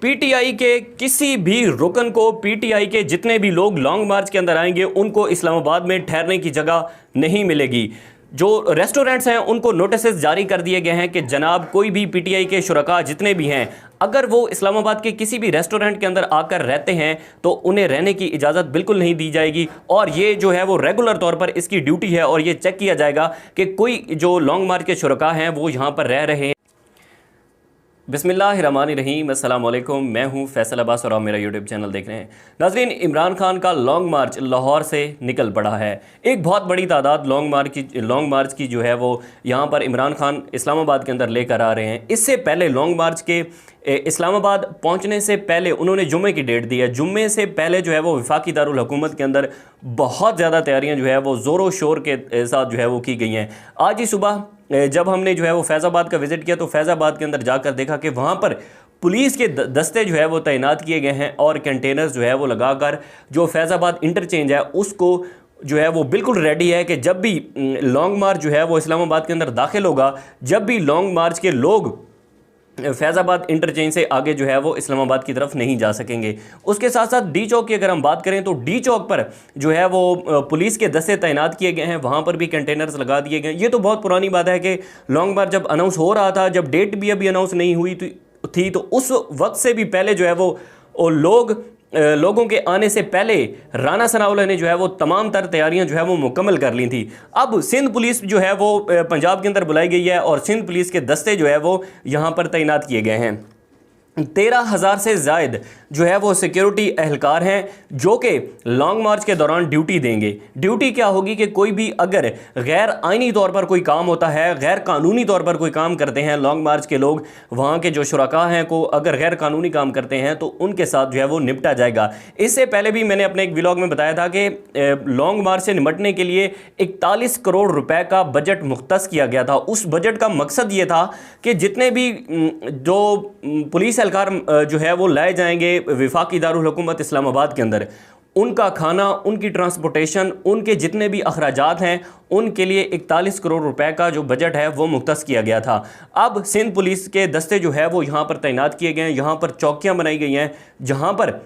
PTI के किसी भी रुकन को, पीटीआई के जितने भी लोग लॉन्ग मार्च के अंदर आएंगे उनको इस्लामाबाद में ठहरने की जगह नहीं मिलेगी। जो रेस्टोरेंट्स हैं उनको नोटिस जारी कर दिए गए हैं कि जनाब कोई भी पीटीआई के शुरका जितने भी हैं, अगर वो इस्लामाबाद के किसी भी रेस्टोरेंट के अंदर आकर रहते हैं तो उन्हें रहने की इजाज़त बिल्कुल नहीं दी जाएगी। और ये जो है वो रेगुलर तौर पर इसकी ड्यूटी है और ये चेक किया जाएगा कि कोई जो लॉन्ग मार्च के शुरका हैं वो यहाँ पर रह रहे हैं। बिस्मिल्लाहिर्रहमानिर्रहीम, अस्सलाम वालेकुम। मैं हूं फैसल अब्बास और आप मेरा यूट्यूब चैनल देख रहे हैं। नाज़रीन, इमरान खान का लॉन्ग मार्च लाहौर से निकल पड़ा है। एक बहुत बड़ी तादाद लॉन्ग मार्च की जो है वो यहाँ पर इमरान खान इस्लामाबाद के अंदर लेकर आ रहे हैं। इससे पहले लॉन्ग मार्च के इस्लामाबाद पहुँचने से पहले उन्होंने जुम्मे की डेट दी है। जुम्मे से पहले जो है वो वफाकी दारुल हुकूमत के अंदर बहुत ज़्यादा तैयारियाँ जो है वो ज़ोरों शोर के साथ जो है वो की गई हैं। आज ही सुबह जब हमने जो है वो फैज़ाबाद का विज़िट किया तो फैज़ाबाद के अंदर जाकर देखा कि वहाँ पर पुलिस के दस्ते जो है वो तैनात किए गए हैं और कंटेनर्स जो है वो लगाकर जो फैज़ाबाद इंटरचेंज है उसको जो है वो बिल्कुल रेडी है कि जब भी लॉन्ग मार्च जो है वो इस्लामाबाद के अंदर दाखिल होगा, जब भी लॉन्ग मार्च के लोग फैज़ाबाद इंटरचेंज से आगे जो है वो इस्लामाबाद की तरफ नहीं जा सकेंगे। उसके साथ साथ डी चौक की अगर हम बात करें तो डी चौक पर जो है वो पुलिस के दस्ते तैनात किए गए हैं, वहाँ पर भी कंटेनर्स लगा दिए गए हैं। ये तो बहुत पुरानी बात है कि लॉन्ग मार्च जब अनाउंस हो रहा था, जब डेट भी अभी अनाउंस नहीं हुई थी तो उस वक्त से भी पहले जो है वो लोगों के आने से पहले राना सनाउल्लाह ने जो है वो तमाम तर तैयारियां जो है वो मुकम्मल कर ली थी। अब सिंध पुलिस जो है वो पंजाब के अंदर बुलाई गई है और सिंध पुलिस के दस्ते जो है वो यहाँ पर तैनात किए गए हैं। 13,000 से ज़ायद जो है वो सिक्योरिटी एहलकार हैं जो कि लॉन्ग मार्च के दौरान ड्यूटी देंगे। ड्यूटी क्या होगी कि कोई भी अगर गैर आइनी तौर पर कोई काम होता है, गैर कानूनी तौर पर कोई काम करते हैं लॉन्ग मार्च के लोग, वहाँ के जो शुरका हैं को अगर गैर कानूनी काम करते हैं तो उनके साथ जो है वो निपटा जाएगा। इससे पहले भी मैंने अपने एक व्लॉग में बताया था कि लॉन्ग मार्च से निपटने के लिए 41 करोड़ रुपए का बजट मुख्तस किया गया था। उस बजट का मकसद ये था कि जितने भी जो पुलिस एहलकार जो है वो लाए जाएंगे वफाकी दारुल हुकूमत इस्लामाबाद के अंदर, उनका खाना, उनकी ट्रांसपोर्टेशन, उनके जितने भी अखराजात हैं उनके लिए 41 करोड़ रुपए का जो बजट है वो मुख्तस किया गया था। अब सिंध पुलिस के दस्ते जो है वो यहाँ पर तैनात किए गए हैं, यहाँ पर चौकियाँ बनाई गई हैं जहाँ पर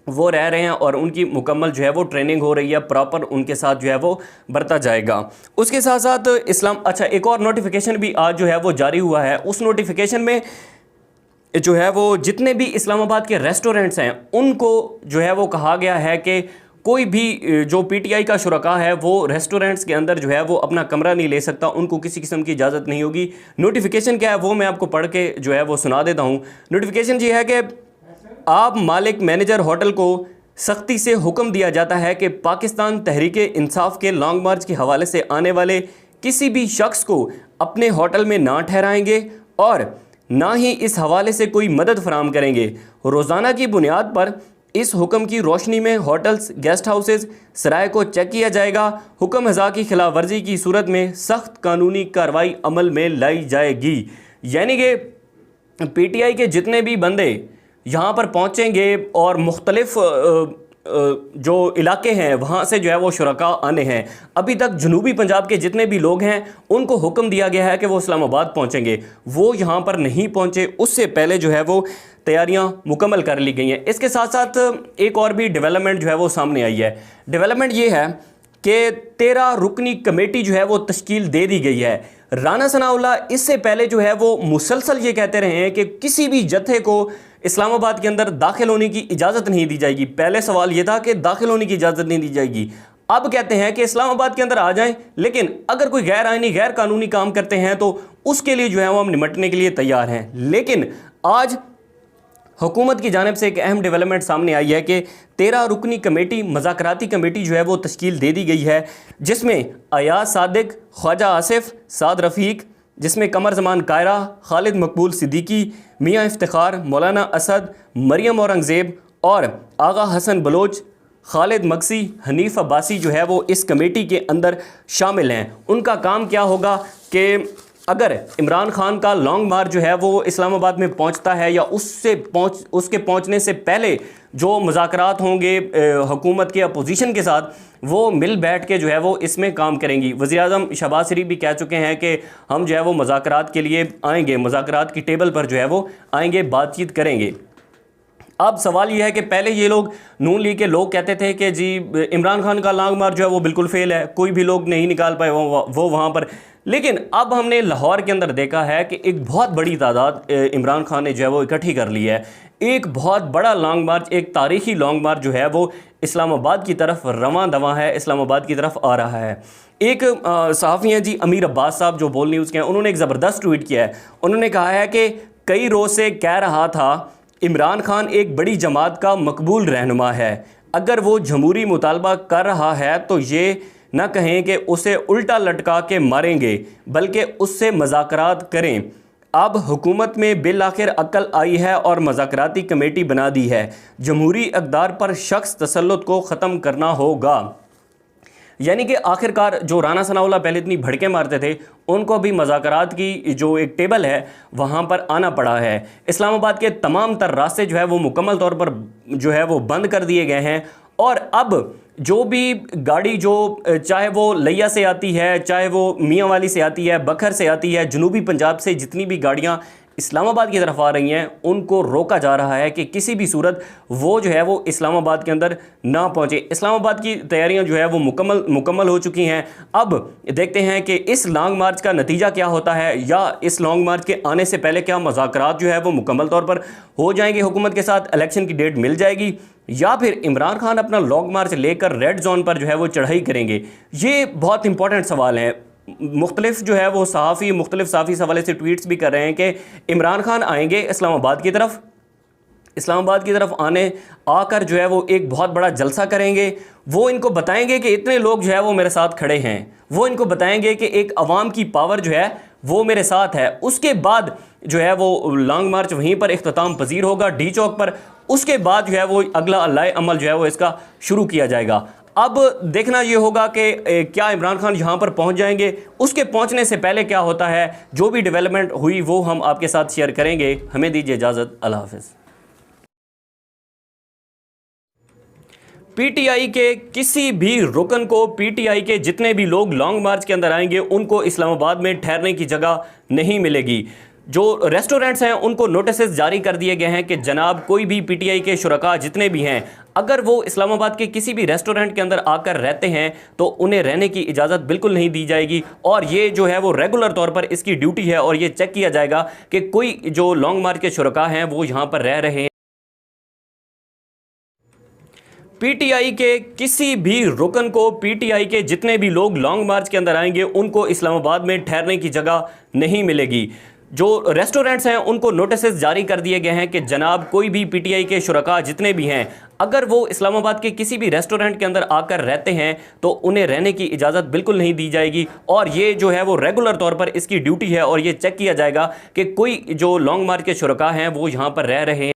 वो रह रहे हैं और उनकी मुकम्मल जो है वो ट्रेनिंग हो रही है, प्रॉपर उनके साथ जो है वो बरता जाएगा। उसके साथ साथ एक और नोटिफिकेशन भी आज जो है वो जारी हुआ है। उस नोटिफिकेशन में जो है वो जितने भी इस्लामाबाद के रेस्टोरेंट्स हैं उनको जो है वो कहा गया है कि कोई भी जो पीटीआई का शुरका है वो रेस्टोरेंट्स के अंदर जो है वो अपना कमरा नहीं ले सकता, उनको किसी किस्म की इजाज़त नहीं होगी। नोटिफिकेशन क्या है वो मैं आपको पढ़ के जो है वो सुना देता हूँ। नोटिफिकेशन ये है कि आप मालिक मैनेजर होटल को सख्ती से हुक्म दिया जाता है कि पाकिस्तान तहरीक इंसाफ के लॉन्ग मार्च के हवाले से आने वाले किसी भी शख्स को अपने होटल में ना ठहराएंगे और ना ही इस हवाले से कोई मदद फराहम करेंगे। रोज़ाना की बुनियाद पर इस हुक्म की रोशनी में होटल्स, गेस्ट हाउसेज, सराय को चेक किया जाएगा। हुक्म हज़ा की खिलाफ वर्जी की सूरत में सख्त कानूनी कार्रवाई अमल में लाई जाएगी। यानी कि पीटीआई के जितने भी बंदे यहाँ पर पहुँचेंगे और मुख्तलिफ जो इलाके हैं वहाँ से जो है वो शुरका आने हैं। अभी तक जनूबी पंजाब के जितने भी लोग हैं उनको हुक्म दिया गया है कि वो इस्लामाबाद पहुँचेंगे, वो यहाँ पर नहीं पहुँचे, उससे पहले जो है वो तैयारियां मुकम्मल कर ली गई हैं। इसके साथ साथ एक और भी डेवलपमेंट जो है वो सामने आई है। डेवलपमेंट ये है कि 13 रुकनी कमेटी जो है वो तश्कील दे दी गई है। राना सनाउल्लाह इससे पहले जो है वो मुसलसल ये कहते रहे हैं कि किसी भी जत्थे को इस्लामाबाद के अंदर दाखिल होने की इजाज़त नहीं दी जाएगी। पहले सवाल ये था कि दाखिल होने की इजाज़त नहीं दी जाएगी, अब कहते हैं कि इस्लामाबाद के अंदर आ जाएं, लेकिन अगर कोई गैर आइनी गैर कानूनी काम करते हैं तो उसके लिए जो है वो हम निपटने के लिए तैयार हैं। लेकिन आज हुकूमत की जानिब से एक अहम डेवलपमेंट सामने आई है कि 13 रुकनी कमेटी, मज़ाकराती कमेटी जो है वो तश्कील दे दी गई है, जिसमें अयाज सादिक, ख्वाजा आसिफ, साद रफ़ीक, जिसमें कमर जमान कायरा, खालिद मकबूल सिद्दीकी, मियाँ इफ्तिखार, मौलाना असद, मरियम औरंगज़ेब और आगा हसन बलोच, खालिद मक्सी, हनीफ अब्बासी जो है वो इस कमेटी के अंदर शामिल हैं। उनका काम क्या होगा कि अगर इमरान खान का लॉन्ग मार्च जो है वो इस्लामाबाद में पहुंचता है या उसके पहुंचने से पहले जो मुज़ाकरात होंगे हुकूमत के अपोजिशन के साथ, वो मिल बैठ के जो है वो इसमें काम करेंगी। वज़ीर-ए-आज़म शहबाज शरीफ भी कह चुके हैं कि हम जो है वो मुज़ाकरात के लिए आएंगे, मुज़ाकरात की टेबल पर जो है वो आएंगे, बातचीत करेंगे। अब सवाल यह है कि पहले ये लोग नून लीग के लोग कहते थे कि जी इमरान खान का लॉन्ग मार्च जो है वो बिल्कुल फेल है, कोई भी लोग नहीं निकाल पाए वो वहाँ पर। लेकिन अब हमने लाहौर के अंदर देखा है कि एक बहुत बड़ी तादाद इमरान खान ने जो है वो इकट्ठी कर ली है। एक बहुत बड़ा लॉन्ग मार्च, एक तारीखी लॉन्ग मार्च जो है वो इस्लामाबाद की तरफ रवां दवां है, इस्लामाबाद की तरफ आ रहा है। एक सहाफ़ी हैं जी अमीर अब्बास साहब जो बोल न्यूज़ के हैं, उन्होंने एक ज़बरदस्त ट्वीट किया है। उन्होंने कहा है कि कई रोज़ से कह रहा था इमरान खान एक बड़ी जमात का मकबूल रहनुमा है, अगर वो जमहूरी मुतालबा कर रहा है तो ये न कहें कि उसे उल्टा लटका के मारेंगे, बल्कि उससे मज़ाकरात करें। अब हुकूमत में बिल आखिर अक्ल आई है और मज़ाकराती कमेटी बना दी है। जमहूरी इक़्तिदार पर शख्स तसल्लुत को ख़त्म करना होगा। यानी कि आखिरकार जो राना सनाउल्लाह पहले इतनी भड़के मारते थे, उनको भी मज़ाकरात की जो एक टेबल है वहाँ पर आना पड़ा है। इस्लामाबाद के तमाम तर रास्ते जो है वो मुकम्मल तौर पर जो है वो बंद कर दिए गए हैं। और अब जो भी गाड़ी जो चाहे वो लिया से आती है, चाहे वो मियाँ वाली से आती है, बखर से आती है, जनूबी पंजाब से जितनी भी गाड़ियाँ इस्लामाबाद की तरफ आ रही हैं, उनको रोका जा रहा है कि किसी भी सूरत वो जो है वो इस्लामाबाद के अंदर ना पहुँचे। इस्लामाबाद की तैयारियां जो है वो मुकम्मल हो चुकी हैं। अब देखते हैं कि इस लॉन्ग मार्च का नतीजा क्या होता है, या इस लॉन्ग मार्च के आने से पहले क्या मुज़ाकरात जो है वो मुकम्मल तौर पर हो जाएंगे हुकूमत के साथ, इलेक्शन की डेट मिल जाएगी, या फिर इमरान खान अपना लॉन्ग मार्च लेकर रेड जोन पर जो है वो चढ़ाई करेंगे। ये बहुत इंपॉर्टेंट सवाल है। मुख्तलिफ जो है वो सहाफ़ी मुख्तलिफ सहाफ़ी इस हवाले से ट्वीट्स भी कर रहे हैं कि इमरान खान आएंगे इस्लामाबाद की तरफ आकर जो है वो एक बहुत बड़ा जलसा करेंगे। वो इनको बताएंगे कि इतने लोग जो है वो मेरे साथ खड़े हैं, वो इनको बताएंगे कि एक अवाम की पावर जो है वो मेरे साथ है। उसके बाद जो है वो लॉन्ग मार्च वहीं पर इख्तिताम पजीर होगा डी चौक पर। उसके बाद जो है वो अगला अल्लाह अमल जो है वो इसका शुरू किया जाएगा। अब देखना ये होगा कि क्या इमरान खान यहाँ पर पहुँच जाएंगे, उसके पहुँचने से पहले क्या होता है। जो भी डेवलपमेंट हुई वो हम आपके साथ शेयर करेंगे। हमें दीजिए इजाज़त, अल्लाह हाफ़िज़। पीटीआई के किसी भी रुकन को, पीटीआई के जितने भी लोग लॉन्ग मार्च के अंदर आएंगे, उनको इस्लामाबाद में ठहरने की जगह नहीं मिलेगी। जो रेस्टोरेंट्स हैं उनको नोटिस जारी कर दिए गए हैं कि जनाब कोई भी पीटीआई के शुरका जितने भी हैं, अगर वो इस्लामाबाद के किसी भी रेस्टोरेंट के अंदर आकर रहते हैं तो उन्हें रहने की इजाज़त बिल्कुल नहीं दी जाएगी। और ये जो है वो रेगुलर तौर पर इसकी ड्यूटी है और ये चेक किया जाएगा कि कोई जो लॉन्ग मार्च के शुरका हैं वो यहाँ पर रह रहे हैं। पीटीआई के किसी भी रुकन को, पीटीआई के जितने भी लोग लॉन्ग मार्च के अंदर आएंगे, उनको इस्लामाबाद में ठहरने की जगह नहीं मिलेगी। जो रेस्टोरेंट्स हैं उनको नोटिस जारी कर दिए गए हैं कि जनाब कोई भी पीटीआई के शुरका जितने भी हैं, अगर वो इस्लामाबाद के किसी भी रेस्टोरेंट के अंदर आकर रहते हैं तो उन्हें रहने की इजाज़त बिल्कुल नहीं दी जाएगी। और ये जो है वो रेगुलर तौर पर इसकी ड्यूटी है और ये चेक किया जाएगा कि कोई जो लॉन्ग मार्च के शुरका हैं वो यहाँ पर रह रहे हैं।